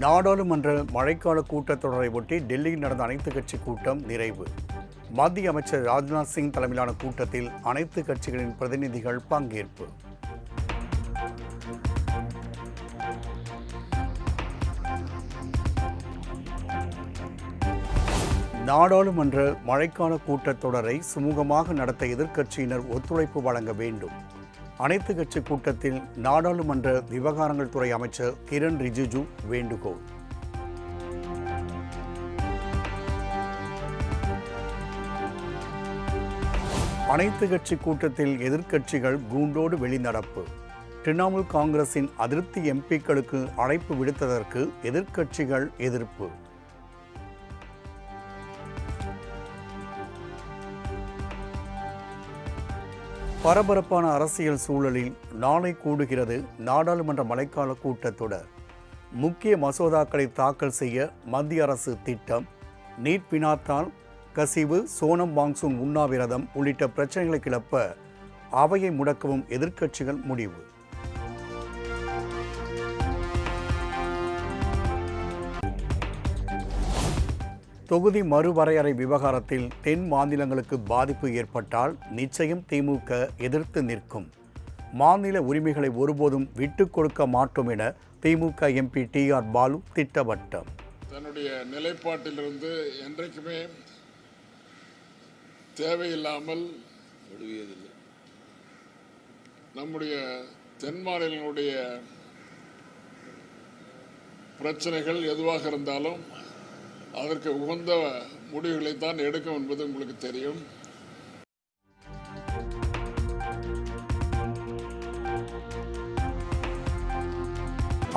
நாடாளுமன்ற மழைக்கால கூட்டத்தொடரை ஒட்டி டெல்லியில் நடந்த அனைத்துக் கட்சி கூட்டம் நிறைவு. மத்திய அமைச்சர் ராஜ்நாத் சிங் தலைமையிலான கூட்டத்தில் அனைத்து கட்சிகளின் பிரதிநிதிகள் பங்கேற்பு. நாடாளுமன்ற மழைக்கால கூட்டத்தொடரை சுமூகமாக நடத்த எதிர்க்கட்சியினர் ஒத்துழைப்பு வழங்க வேண்டும். அனைத்து கட்சி கூட்டத்தில் நாடாளுமன்ற விவகாரங்கள் துறை அமைச்சர் கிரண் ரிஜிஜு வேண்டுகோள். அனைத்து கட்சி கூட்டத்தில் எதிர்க்கட்சிகள் கூண்டோடு வெளிநடப்பு. திரிணாமுல் காங்கிரசின் அதிருப்தி எம்பிக்களுக்கு அழைப்பு விடுத்ததற்கு எதிர்க்கட்சிகள் எதிர்ப்பு. பரபரப்பான அரசியல் சூழலில் நாளை கூடுகிறது நாடாளுமன்ற மழைக்கால கூட்டத்தொடர். முக்கிய மசோதாக்களை தாக்கல் செய்ய மத்திய அரசு திட்டம். நீட் வினாத்தால் கசிவு, சோனம் வாங்சூன் உண்ணாவிரதம் உள்ளிட்ட பிரச்சனைகளை கிளப்ப அவையை முடக்கவும் எதிர்க்கட்சிகள் முடிவு. தொகுதி மறுவரையறை விவகாரத்தில் தென் மாநிலங்களுக்கு பாதிப்பு ஏற்பட்டால் நிச்சயம் திமுக எதிர்த்து நிற்கும். மாநில உரிமைகளை ஒருபோதும் விட்டுக் கொடுக்க மாட்டோம் என திமுக எம்பி டி.ஆர். பாலு திட்டவட்டம். தன்னுடைய நிலைப்பாட்டிலிருந்து என்றைக்குமே தேவையில்லாமல் நம்முடைய தென் மாநிலங்களுடைய பிரச்சனைகள் எதுவாக இருந்தாலும் அதற்கு உகந்த முடிவுகளை தான் எடுக்கும் என்பது உங்களுக்கு தெரியும்.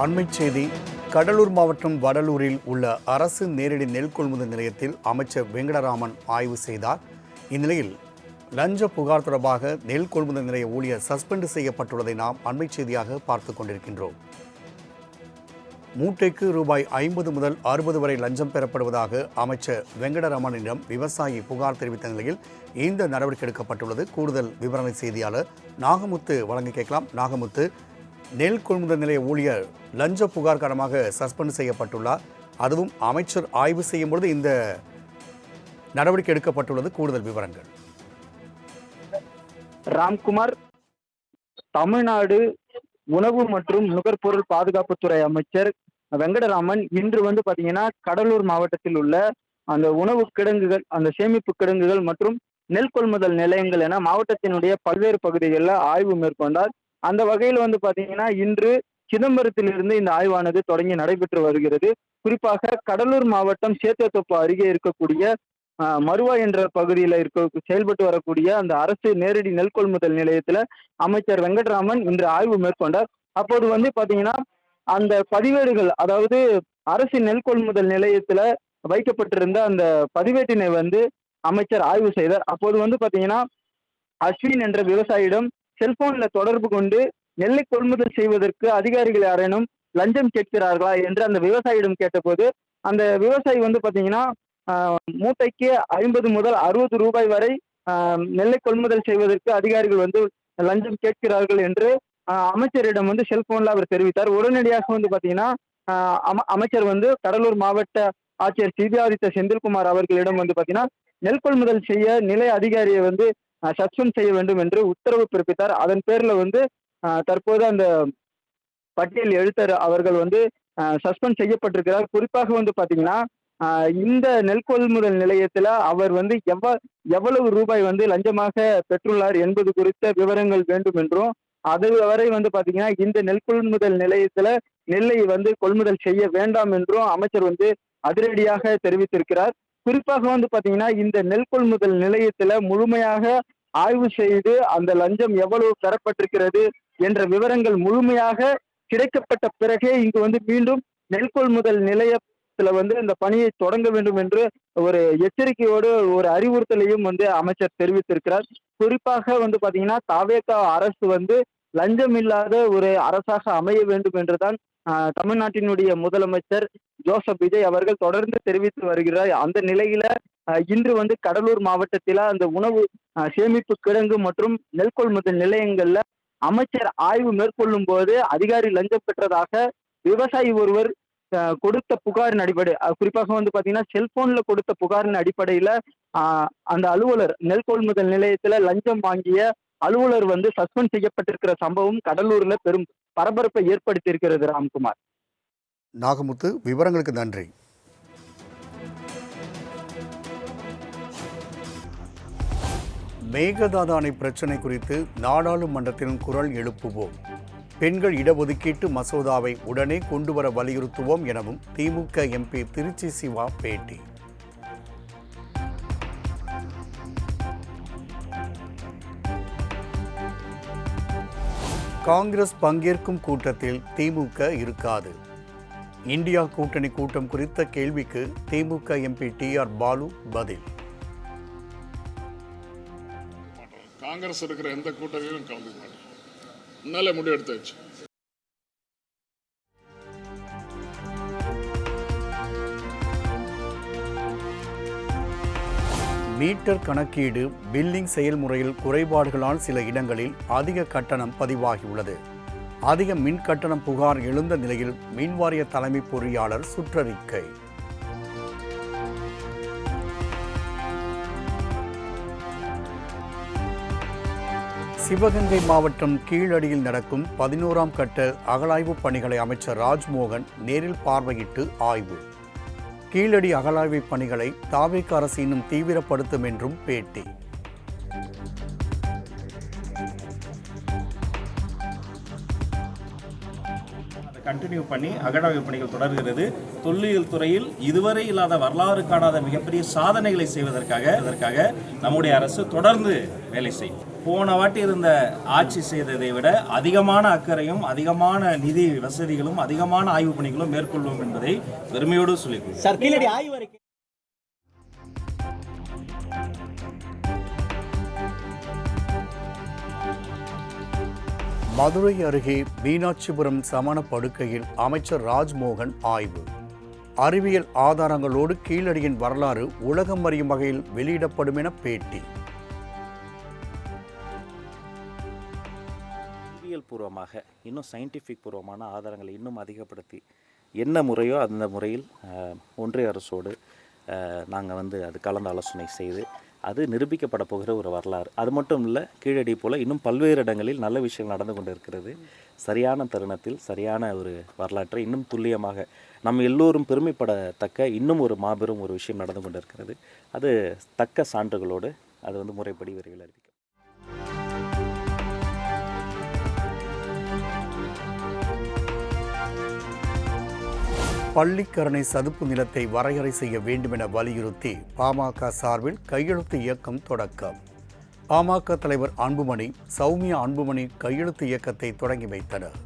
அண்மைச் செய்தி. கடலூர் மாவட்டம் வடலூரில் உள்ள அரசு நேரடி நெல் கொள்முதல் நிலையத்தில் அமைச்சர் வெங்கடராமன் ஆய்வு செய்தார். இந்நிலையில் லஞ்ச புகார் தொடர்பாக நெல் கொள்முதல் நிலைய ஊழியர் சஸ்பெண்ட் செய்யப்பட்டுள்ளதை நாம் அண்மைச் செய்தியாக பார்த்து கொண்டிருக்கின்றோம். மூட்டைக்கு ரூபாய் 50 முதல் 60 வரை லஞ்சம் பெறப்படுவதாக அமைச்சர் வெங்கடரமணிடம் விவசாயி புகார் தெரிவித்த நிலையில் இந்த நடவடிக்கை எடுக்கப்பட்டுள்ளது. கூடுதல் விவரங்களை செய்தியாளர் நாகமுத்து வழங்க கேட்கலாம். நாகமுத்து, நெல் கொள்முதல் நிலைய ஊழியர் லஞ்ச புகார் காரணமாக சஸ்பெண்ட் செய்யப்பட்டுள்ளார். அதுவும் அமைச்சர் ஆய்வு செய்யும் பொழுது இந்த நடவடிக்கை எடுக்கப்பட்டுள்ளது. கூடுதல் விவரங்கள். ராம்குமார், தமிழ்நாடு உணவு மற்றும் நுகர்பொருள் பாதுகாப்புத்துறை அமைச்சர் வெங்கடராமன் இன்று பாத்தீங்கன்னா கடலூர் மாவட்டத்தில் உள்ள அந்த உணவு கிடங்குகள், அந்த சேமிப்பு கிடங்குகள் மற்றும் நெல் கொள்முதல் நிலையங்கள் என மாவட்டத்தினுடைய பல்வேறு பகுதிகளில் ஆய்வு மேற்கொண்டார். அந்த வகையில் பாத்தீங்கன்னா இன்று சிதம்பரத்திலிருந்து இந்த ஆய்வானது தொடங்கி நடைபெற்று வருகிறது. குறிப்பாக கடலூர் மாவட்டம் சேத்தியத்தோப்பு அருகே இருக்கக்கூடிய மருவா என்ற பகுதியில் செயல்பட்டு வரக்கூடிய அந்த அரசு நேரடி நெல் கொள்முதல் நிலையத்துல அமைச்சர் வெங்கடராமன் இன்று ஆய்வு மேற்கொண்டார். அப்போது பாத்தீங்கன்னா அந்த பதிவேடுகள், அதாவது அரசு நெல் கொள்முதல் நிலையத்துல வைக்கப்பட்டிருந்த அந்த பதிவேட்டினை அமைச்சர் ஆய்வு செய்தார். அப்போது பாத்தீங்கன்னா அஸ்வின் என்ற விவசாயியிடம் செல்போன்ல தொடர்பு கொண்டு நெல்லை கொள்முதல் செய்வதற்கு அதிகாரிகள் யாரேனும் லஞ்சம் கேட்கிறார்களா என்று அந்த விவசாயியிடம் கேட்டபோது அந்த விவசாயி பாத்தீங்கன்னா மூட்டைக்கு 50 முதல் 60 ரூபாய் வரை நெல்லை கொள்முதல் செய்வதற்கு அதிகாரிகள் லஞ்சம் கேட்கிறார்கள் என்று அமைச்சரிடம் செல்போன்ல அவர் தெரிவித்தார். உடனடியாக பாத்தீங்கன்னா அமைச்சர் கடலூர் மாவட்ட ஆட்சியர் சிவிஆதித்த செந்தில்குமார் அவர்களிடம் பாத்தீங்கன்னா நெல் கொள்முதல் செய்ய நிலை அதிகாரியை சஸ்பெண்ட் செய்ய வேண்டும் என்று உத்தரவு பிறப்பித்தார். அதன் பேர்ல தற்போது அந்த பட்டியல் எழுத்தர் அவர்கள் சஸ்பெண்ட் செய்யப்பட்டிருக்கிறார். குறிப்பாக பாத்தீங்கன்னா இந்த நெல் கொள்முதல் நிலையத்துல அவர் எவ்வளவு ரூபாய் லஞ்சமாக பெற்றுள்ளார் என்பது குறித்த விவரங்கள் வேண்டும் என்றும், அதுவரை பாத்தீங்கன்னா இந்த நெல் கொள்முதல் நிலையத்துல நெல்லை கொள்முதல் செய்ய வேண்டாம் என்றும் அமைச்சர் அதிரடியாக தெரிவித்திருக்கிறார். குறிப்பாக பாத்தீங்கன்னா இந்த நெல் கொள்முதல் நிலையத்துல முழுமையாக ஆய்வு செய்து அந்த லஞ்சம் எவ்வளவு பெறப்பட்டிருக்கிறது என்ற விவரங்கள் முழுமையாக கிடைக்கப்பட்ட பிறகே இங்கு மீண்டும் நெல் கொள்முதல் நிலையத்துல இந்த பணியை தொடங்க வேண்டும் என்று ஒரு எச்சரிக்கையோடு ஒரு அறிவுறுத்தலையும் அமைச்சர் தெரிவித்திருக்கிறார். குறிப்பாக பாத்தீங்கன்னா தாவேகா அரசு லஞ்சம் இல்லாத ஒரு அரசாக அமைய வேண்டும் என்றுதான் தமிழ்நாட்டினுடைய முதலமைச்சர் ஜோசப் விஜய் அவர்கள் தொடர்ந்து தெரிவித்து வருகிறார். அந்த நிலையில இன்று கடலூர் மாவட்டத்தில அந்த உணவு சேமிப்பு கிடங்கு மற்றும் நெல் கொள்முதல் நிலையங்கள்ல அமைச்சர் ஆய்வு மேற்கொள்ளும் போது அதிகாரி லஞ்சம் பெற்றதாக விவசாயி ஒருவர் கொடுத்த புகாரின் அடிப்படை குறிப்பாக வந்து பாத்தீங்கன்னா செல்போன்ல கொடுத்த புகாரின் அடிப்படையில அந்த அலுவலர் நெல் கொள்முதல் நிலையத்துல லஞ்சம் வாங்கிய அலுவலர் வந்து சஸ்பெண்ட் செய்யப்பட்டிருக்கிற சம்பவம் கடலூர்ல பெரும் பரபரப்பை ஏற்படுத்தி இருக்கிறது. ராம்குமார். நாகமுத்து, விவரங்களுக்கு நன்றி. மேகதாது அணை பிரச்சினை குறித்து நாடாளுமன்றத்தில் குரல் எழுப்புவோம், பெண்கள் இடஒதுக்கீட்டு மசோதாவை உடனே கொண்டுவர வலியுறுத்துவோம் எனவும் திமுக எம்பி திருச்சி சிவா பேட்டி. காங்கிரஸ் பங்கேற்கும் கூட்டத்தில் திமுக இருக்காது. இந்தியா கூட்டணி கூட்டம் குறித்த கேள்விக்கு திமுக எம்பி TR பாலு பதில். காங்கிரஸ் இருக்கிற எந்த கூட்டத்திலும் கலந்துக்க மாட்டேன். முன்னாலே முடிவு எடுத்தாச்சு. மீட்டர் கணக்கீடு பில்லிங் செயல்முறையில் குறைபாடுகளால் சில இடங்களில் அதிக கட்டணம் பதிவாகியுள்ளது. அதிக மின் கட்டணம் புகார் எழுந்த நிலையில் மின்வாரிய தலைமை பொறியாளர் சுற்றறிக்கை. சிவகங்கை மாவட்டம் கீழடியில் நடக்கும் 11ஆம் கட்ட அகழாய்வு பணிகளை அமைச்சர் ராஜ்மோகன் நேரில் பார்வையிட்டு ஆய்வு. கீழடி அகழாய்வு பணிகளை தாவேக அரசு இன்னும் தீவிரப்படுத்தும் என்றும் பேட்டி. கண்டினியூ பண்ணி அகழாய்வு பணிகள் தொடர்கிறது. தொல்லியல் துறையில் இதுவரை இல்லாத வரலாறு காணாத மிகப்பெரிய சாதனைகளை செய்வதற்காக நம்முடைய அரசு தொடர்ந்து வேலை செய்யும். போன வாட்டி இருந்த ஆட்சி செய்ததை விட அதிகமான அக்கறையும் அதிகமான நிதி வசதிகளும் அதிகமான ஆய்வு பணிகளும் மேற்கொள்வோம் என்பதை பெருமையோடு சொல்லிக்கொள்கிறேன். மதுரை அருகே மீனாட்சிபுரம் சமண படுக்கையில் அமைச்சர் ராஜ்மோகன் ஆய்வு. அறிவியல் ஆதாரங்களோடு கீழடியின் வரலாறு உலகம் அறியும் வகையில் வெளியிடப்படும் என பேட்டி. அறிவியல் பூர்வமாக இன்னும் சயின்டிஃபிக் பூர்வமான ஆதாரங்களை இன்னும் அதிகப்படுத்தி என்ன முறையோ அந்த முறையில் ஒன்றிய அரசோடு நாங்கள் அது கலந்து ஆலோசனை செய்து அது நிரூபிக்கப்பட போகிற ஒரு வரலாறு. அது மட்டும் இல்லை, கீழடி போல் இன்னும் பல்வேறு இடங்களில் நல்ல விஷயங்கள் நடந்து கொண்டு இருக்கிறது. சரியான தருணத்தில் சரியான ஒரு வரலாற்றை இன்னும் துல்லியமாக நம்ம எல்லோரும் பெருமைப்படத்தக்க இன்னும் ஒரு மாபெரும் ஒரு விஷயம் நடந்து கொண்டு இருக்கிறது. அது தக்க சான்றுகளோடு அது முறைப்படி விரைவில் அறிவிக்கும். பள்ளிக்கரணை சதுப்பு நிலத்தை வரையறை செய்ய வேண்டும் என வலியுறுத்தி பாமக சார்பில் கையெழுத்து இயக்கம் தொடக்கம். பாமக தலைவர் அன்புமணி, சௌமியா அன்புமணி கையெழுத்து இயக்கத்தை தொடங்கி வைத்தனர்.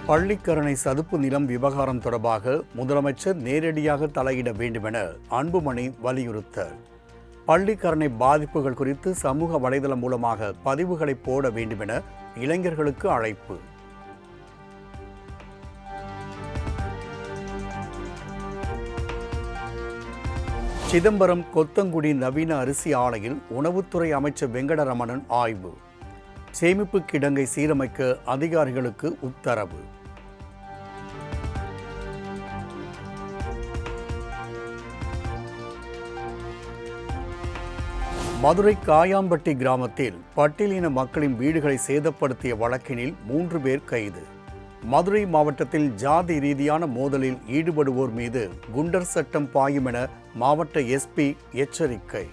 பள்ளிக்கரணை சதுப்பு நிலம் விவகாரம் தொடர்பாக முதலமைச்சர் நேரடியாக தலையிட வேண்டுமென அன்புமணி வலியுறுத்தல். பள்ளிக்கரணை பாதிப்புகள் குறித்து சமூக வலைதளம் மூலமாக பதிவுகளை போட வேண்டுமென இளைஞர்களுக்கு அழைப்பு. சிதம்பரம் கொத்தங்குடி நவீன அரிசி ஆலையில் உணவுத்துறை அமைச்சர் வெங்கடரமணன் ஆய்வு. சேமிப்பு கிடங்கை சீரமைக்க அதிகாரிகளுக்கு உத்தரவு. மதுரை காயாம்பட்டி கிராமத்தில் பட்டியலின மக்களின் வீடுகளை சேதப்படுத்திய வழக்கினில் 3 பேர் கைது. மதுரை மாவட்டத்தில் ஜாதி ரீதியான மோதலில் ஈடுபடுவோர் மீது குண்டர் சட்டம் பாயும் என மாவட்ட SP எச்சரிக்கை.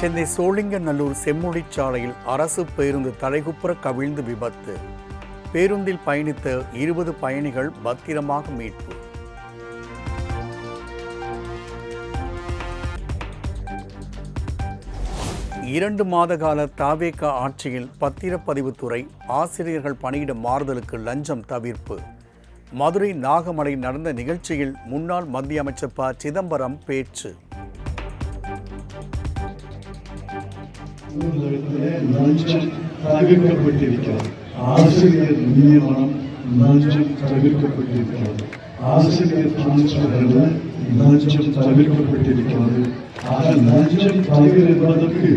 சென்னை சோழிங்கநல்லூர் செம்மொழிச்சாலையில் அரசு பேருந்து தலைகுப்புற கவிழ்ந்து விபத்து. பேருந்தில் பயணித்த 20 பயணிகள் பத்திரமாக மீட்பு. இரண்டு மாத கால தாவேக ஆட்சியில் பத்திரப்பதிவுத்துறை ஆசிரியர்கள் பணியிட மாறுதலுக்கு லஞ்சம் தவிர்ப்பு. மதுரை நாகமலை நடந்த நிகழ்ச்சியில் முன்னாள் மத்திய அமைச்சர் ப சிதம்பரம் பேச்சு. லஞ்சம் தவிர்க்கப்பட்டிருக்கிறது. ஆசிரியர் நியமனம் லஞ்சம் தவிர்க்கப்பட்டிருக்கிறது. ஆசிரியர் டிரான்ஸ்பர்ல லஞ்சம் தவிர்க்கப்பட்டிருக்கிறது. ஆக லஞ்சம் தவிர என்பதற்கு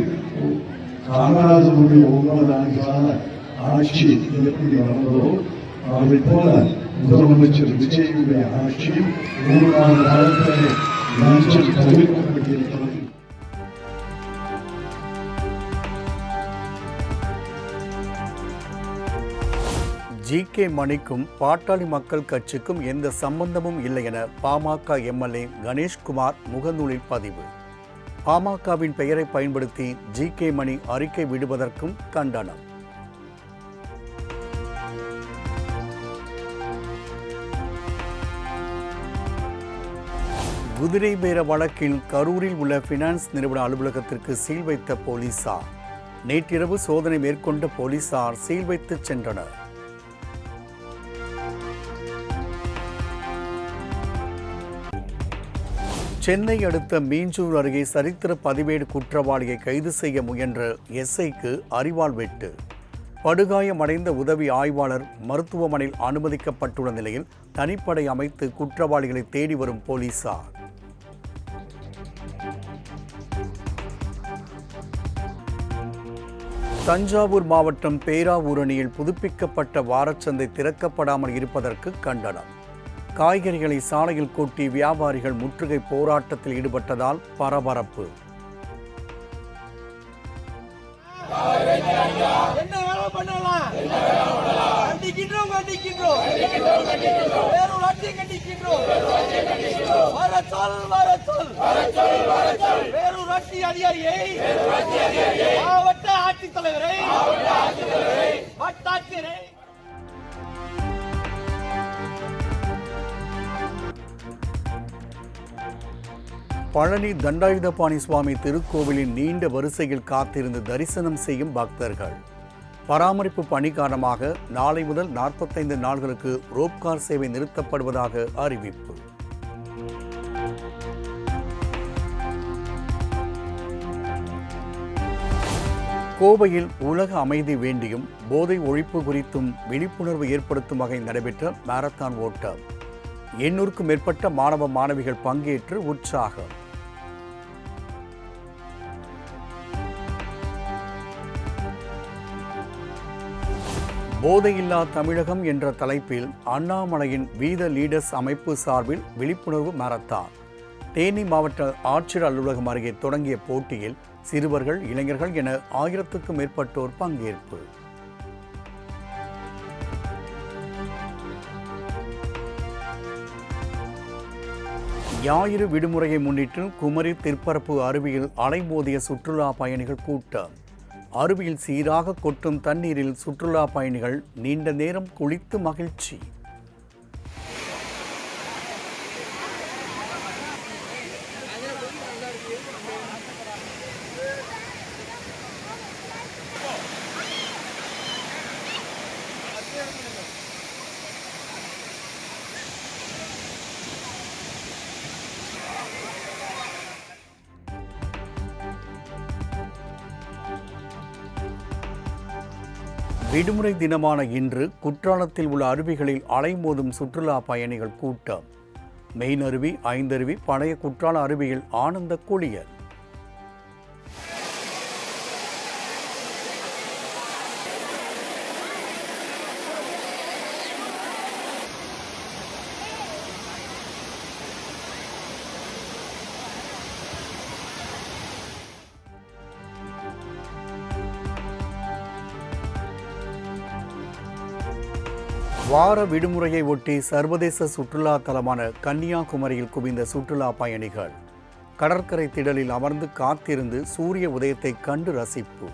காமராஜருடைய 9 ஆண்டு கால ஆட்சி எப்படி நடந்ததோ அதை போல முதலமைச்சர் விஜயுடைய ஆட்சி 3 ஆண்டு காலத்திலே லஞ்சம் தவிர்க்கப்பட்டிருக்கிறது. ஜி.கே. மணிக்கும் பாட்டாளி மக்கள் கட்சிக்கும் எந்த சம்பந்தமும் இல்லை என பாமக எம்எல்ஏ கணேஷ்குமார் முகநூலில் பதிவு. பாமகவின் பெயரை பயன்படுத்தி ஜி.கே. மணி அறிக்கை விடுவதற்கும் கண்டனம். குதிரை பேர வழக்கில் கரூரில் உள்ள பினான்ஸ் நிறுவன அலுவலகத்திற்கு சீல் வைத்த போலீசார். நேற்றிரவு சோதனை மேற்கொண்ட போலீசார் சீல் வைத்து சென்றனர். சென்னை அடுத்த மீஞ்சூர் அருகே சரித்திர பதிவேடு குற்றவாளியை கைது செய்ய முயன்ற எஸ்ஐக்கு அரிவாள் வெட்டு. படுகாயமடைந்த உதவி ஆய்வாளர் மருத்துவமனையில் அனுமதிக்கப்பட்டுள்ள நிலையில் தனிப்படை அமைத்து குற்றவாளிகளை தேடி வரும் போலீசார். தஞ்சாவூர் மாவட்டம் பேராவூரணியில் புதுப்பிக்கப்பட்ட வாரச்சந்தை திறக்கப்படாமல் இருப்பதற்கு கண்டனம். காய்கறிகளை சாலையில் கொட்டி வியாபாரிகள் முற்றுகை போராட்டத்தில் ஈடுபட்டதால் பரபரப்பு. மாவட்ட ஆட்சித்தலைவரை வட்டாட்சியரை பழனி தண்டாயுதபாணி சுவாமி திருக்கோவிலின் நீண்ட வரிசையில் காத்திருந்து தரிசனம் செய்யும் பக்தர்கள். பராமரிப்பு பணி காரணமாக நாளை முதல் 45 நாட்களுக்கு ரோப்கார் சேவை நிறுத்தப்படுவதாக அறிவிப்பு. கோவையில் உலக அமைதி வேண்டியும் போதை ஒழிப்பு குறித்தும் விழிப்புணர்வு ஏற்படுத்தும் வகையில் நடைபெற்ற மாரத்தான் ஓட்டம். 800க்கும் மேற்பட்ட மாணவ மாணவிகள் பங்கேற்று உற்சாகம். போதையில்லா தமிழகம் என்ற தலைப்பில் அண்ணாமலையின் வீத லீடர்ஸ் அமைப்பு சார்பில் விழிப்புணர்வு மாரத்தான். தேனி மாவட்ட ஆட்சியர் அலுவலகம் அருகே தொடங்கிய போட்டியில் சிறுவர்கள், இளைஞர்கள் என 1000க்கும் மேற்பட்டோர் பங்கேற்பு. ஞாயிறு விடுமுறையை முன்னிட்டு குமரி திற்பரப்பு அருவியில் அலைமோதிய சுற்றுலா பயணிகள் கூட்டம். அருவியில் சீராக கொட்டும் தண்ணீரில் சுற்றுலா பயணிகள் நீண்ட நேரம் குளித்து மகிழ்ச்சி. விடுமுறை தினமான இன்று குற்றாலத்தில் உள்ள அருவிகளில் அலைமோதும் சுற்றுலா பயணிகள் கூட்டம். மெயின் அருவி, ஐந்தருவி, பழைய குற்றால அருவியில் ஆனந்த குளியல். வார விடுமுறையை ஒட்டி சர்வதேச சுற்றுலா தலமான கன்னியாகுமரியில் குவிந்த சுற்றுலா பயணிகள் கடற்கரை திடலில் அமர்ந்து காத்திருந்து சூரிய உதயத்தை கண்டு ரசிப்பு.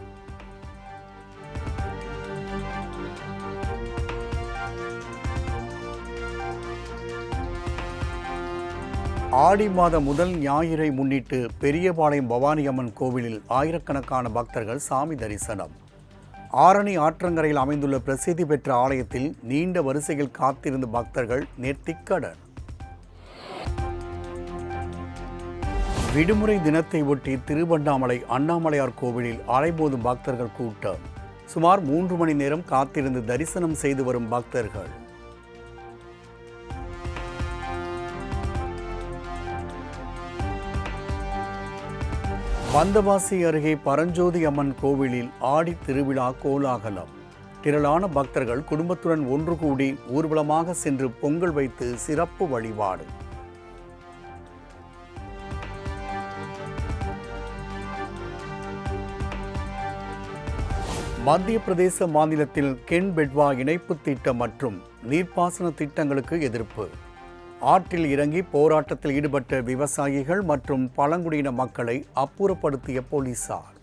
ஆடி மாத முதல் ஞாயிறை முன்னிட்டு பெரியபாளையம் பவானி அம்மன் கோவிலில் ஆயிரக்கணக்கான பக்தர்கள் சாமி தரிசனம். ஆரணி ஆற்றங்கரையில் அமைந்துள்ள பிரசித்தி பெற்ற ஆலயத்தில் நீண்ட வரிசையில் காத்திருந்த பக்தர்கள் நேர்த்திக்கடன். விடுமுறை தினத்தை ஒட்டி திருவண்ணாமலை அண்ணாமலையார் கோவிலில் அலைமோதும் பக்தர்கள் கூட்டம். சுமார் 3 மணி நேரம் காத்திருந்து தரிசனம் செய்து வரும் பக்தர்கள். வந்தவாசி அருகே பரஞ்சோதி அம்மன் கோவிலில் ஆடி திருவிழா கோலாகலம். திரளான பக்தர்கள் குடும்பத்துடன் ஒன்று கூடி ஊர்வலமாக சென்று பொங்கல் வைத்து சிறப்பு வழிபாடு. மத்திய பிரதேச மாநிலத்தில் கென் பெட்வா இணைப்பு திட்டம் மற்றும் நீர்ப்பாசன திட்டங்களுக்கு எதிர்ப்பு. ஆற்றில் இறங்கி போராட்டத்தில் ஈடுபட்ட விவசாயிகள் மற்றும் பழங்குடியின மக்களை அப்புறப்படுத்திய போலீசார்.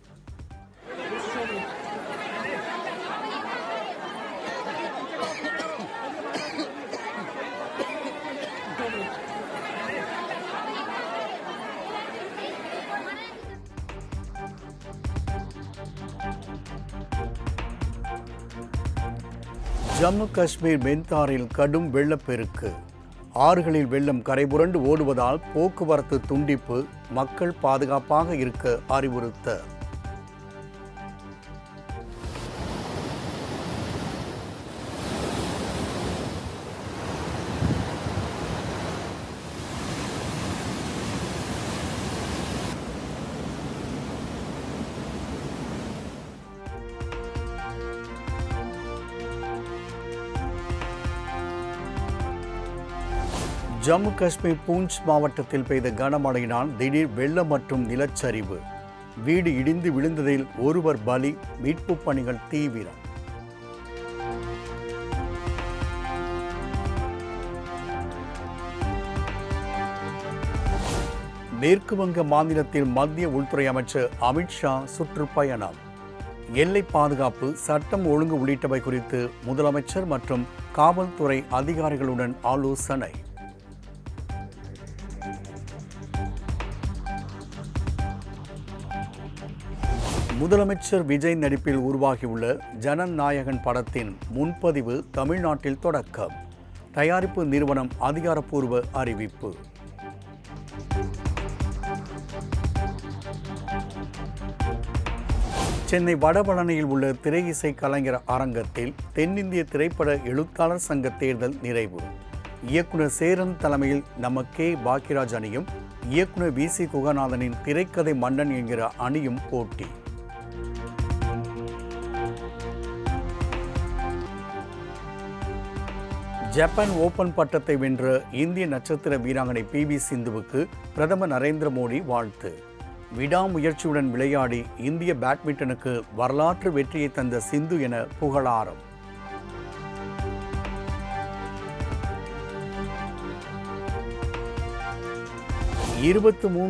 ஜம்மு காஷ்மீர் மென்தாரில் கடும் வெள்ளப்பெருக்கு. ஆறுகளில் வெள்ளம் கரைபுரண்டு ஓடுவதால் போக்குவரத்து துண்டிப்பு. மக்கள் பாதுகாப்பாக இருக்க அறிவுறுத்தல். ஜம்மு காஷ்மீர் பூஞ்ச் மாவட்டத்தில் பெய்த கனமழையினால் திடீர் வெள்ளம் மற்றும் நிலச்சரிவு. வீடு இடிந்து விழுந்ததில் ஒருவர் பலி. மீட்புப் பணிகள் தீவிரம். மேற்கு வங்க மாநிலத்தில் மத்திய உள்துறை அமைச்சர் அமித்ஷா சுற்றுப்பயணம். எல்லை பாதுகாப்பு, சட்டம் ஒழுங்கு உள்ளிட்டவை குறித்து முதலமைச்சர் மற்றும் காவல்துறை அதிகாரிகளுடன் ஆலோசனை. முதலமைச்சர் விஜய் நடிப்பில் உருவாகியுள்ள ஜனநாயகன் படத்தின் முன்பதிவு தமிழ்நாட்டில் தொடக்கம். தயாரிப்பு நிறுவனம் அதிகாரப்பூர்வ அறிவிப்பு. சென்னை வடபழனியில் உள்ள திரை இசை கலைஞர் அரங்கத்தில் தென்னிந்திய திரைப்பட எழுத்தாளர் சங்க தேர்தல் நிறைவு. இயக்குனர் சேரன் தலைமையில் நம்ம கே பாக்கியராஜ் அணியும் இயக்குனர் வி சி குகநாதனின் திரைக்கதை மன்னன் என்கிற அணியும் போட்டி. ஜப்பான் ஓபன் பட்டத்தை வென்ற இந்திய நட்சத்திர வீராங்கனை PV சிந்துவுக்கு பிரதமர் நரேந்திர மோடி வாழ்த்து. விடாமுயற்சியுடன் விளையாடி இந்திய பேட்மிண்டனுக்கு வரலாற்று வெற்றியை தந்த சிந்து என புகழாரம்.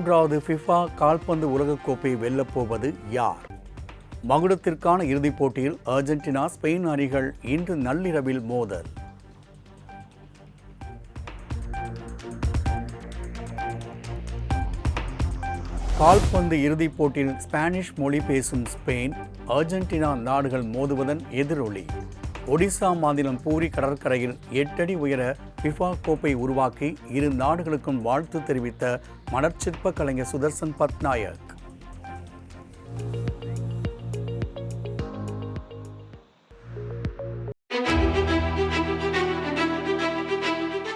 வது ஃபிஃபா கால்பந்து உலகக்கோப்பை வெல்லப்போவது யார்? மகுடத்திற்கான இறுதிப் போட்டியில் அர்ஜென்டினா ஸ்பெயின் அணிகள் இன்று நள்ளிரவில் மோதல். கால்பந்து இறுதிப் போட்டியில் ஸ்பானிஷ் மொழி பேசும் ஸ்பெயின், அர்ஜென்டினா நாடுகள் மோதுவதன் எதிரொலி. ஒடிசா மாநிலம் பூரி கடற்கரையில் 8 அடி உயர ஃபிஃபா கோப்பை உருவாக்கி இரு நாடுகளுக்கும் வாழ்த்து தெரிவித்த மணற்சிற்ப கலைஞர் சுதர்சன் பட்நாயக்.